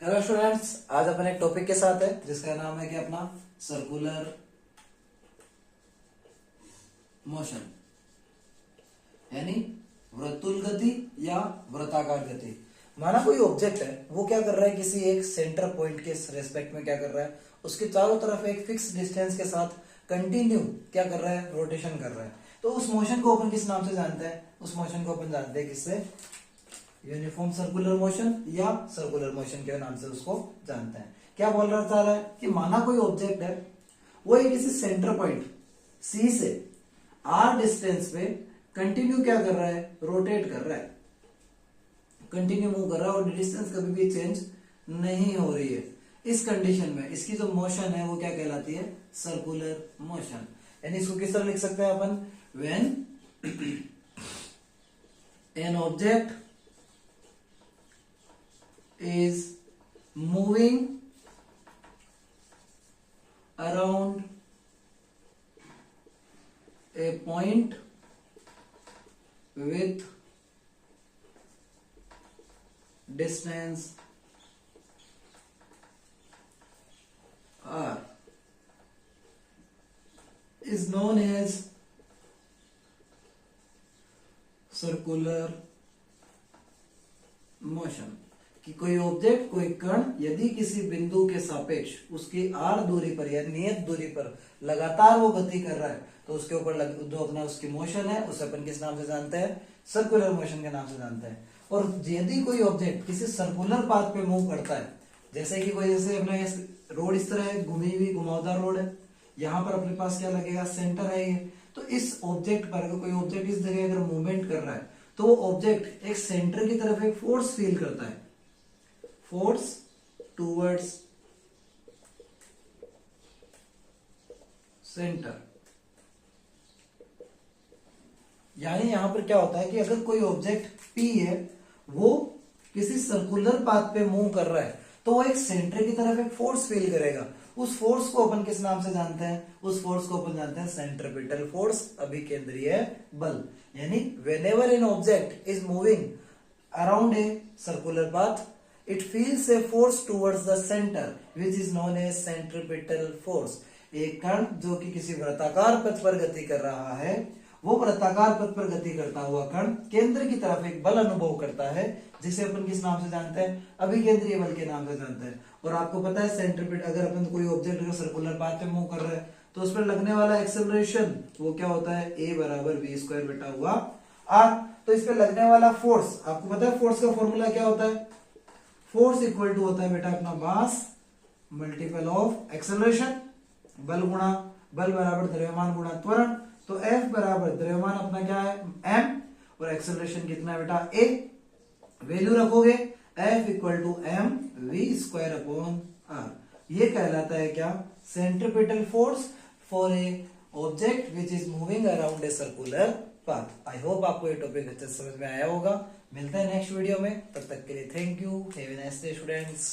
Hello students, आज अपन एक topic के साथ है जिसका नाम है कि अपना सर्कुलर मोशन, यानी वृत्तुल गति या वृत्ताकार गति। माना कोई ऑब्जेक्ट है, वो क्या कर रहा है, किसी एक सेंटर पॉइंट के रेस्पेक्ट में क्या कर रहा है, उसके चारों तरफ एक फिक्स डिस्टेंस के साथ कंटिन्यू क्या कर रहा है, रोटेशन कर रहा है। तो उस मोशन को अपन किस नाम से जानते हैं? उस मोशन को अपन जानते हैं किससे? यूनिफॉर्म सर्कुलर मोशन या सर्कुलर मोशन के नाम से उसको जानते हैं। क्या बोल रहा चाह रहा है कि माना कोई ऑब्जेक्ट है, वो एक किसी सेंटर पॉइंट सी से आर डिस्टेंस पे कंटिन्यू क्या कर रहा है, रोटेट कर रहा है, कंटिन्यू मूव कर रहा है और डिस्टेंस कभी भी चेंज नहीं हो रही है। इस कंडीशन में इसकी जो मोशन है वो क्या कहलाती है? Circular motion. यानी इसको किस तरह लिख सकते हैं अपन? When an object is moving around a point with distance r is known as circular motion। कि कोई ऑब्जेक्ट, कोई कण यदि किसी बिंदु के सापेक्ष उसकी आर दूरी पर या नियत दूरी पर लगातार वो गति कर रहा है, तो उसके ऊपर जो अपना उसकी मोशन है उसे अपन किस नाम से जानते हैं? सर्कुलर मोशन के नाम से जानते हैं। और यदि कोई ऑब्जेक्ट किसी सर्कुलर पाथ पे मूव करता है, जैसे कि कोई जैसे अपना रोड इस तरह है, घुमी हुई घुमावदार रोड है, यहाँ पर अपने पास क्या लगेगा? सेंटर है ये। तो इस ऑब्जेक्ट पर अगर कोई ऑब्जेक्ट इस जगह अगर मूवमेंट कर रहा है, तो वो ऑब्जेक्ट एक सेंटर की तरफ एक फोर्स फील करता है, फोर्स टूवर्ड्स सेंटर। यानी यहां पर क्या होता है कि अगर कोई ऑब्जेक्ट P है, वो किसी सर्कुलर पाथ पे मूव कर रहा है, तो वो एक सेंटर की तरफ एक फोर्स फील करेगा। उस फोर्स को अपन किस नाम से जानते हैं? उस फोर्स को अपन जानते हैं सेंट्रिपिटल फोर्स, अभिकेंद्रीय बल। यानी whenever an object is moving around a circular path, it feels a force towards the center which is known as centripetal force। एक कण जो कि किसी वृत्ताकार पथ पर गति कर रहा है, वो वृत्ताकार पथ पर गति करता हुआ कण केंद्र की तरफ एक बल अनुभव करता है, जिसे अपन किस नाम से जानते हैं? अभिकेंद्रीय बल के नाम से जानते हैं। और आपको पता है सेंट्रिपिट, अगर अपन कोई ऑब्जेक्ट अगर सर्कुलर पाथ पे मूव कर रहा है, तो उस पर लगने वाला एक्सेलरेशन वो क्या होता है? a बराबर v स्क्वायर बटा हुआ r। तो इस पे लगने वाला फोर्स, आपको पता है फोर्स का फॉर्मूला क्या होता है? फोर्स इक्वल टू होता है बेटा अपना मास मल्टीपल ऑफ एक्सेलरेशन, बल गुणा बल बराबर द्रव्यमान गुणा त्वरण। तो F बराबर द्रव्यमान अपना क्या है? m, और एक्सेलरेशन कितना है बेटा? a। वैल्यू रखोगे F equal to m v square upon r। ये कहलाता है क्या? Centripetal force for a object which is moving around a circular path. I hope आपको ये टॉपिक अच्छे से समझ में आया होगा। मिलते हैं नेक्स्ट वीडियो में, तब तक के लिए thank you, have a nice day students.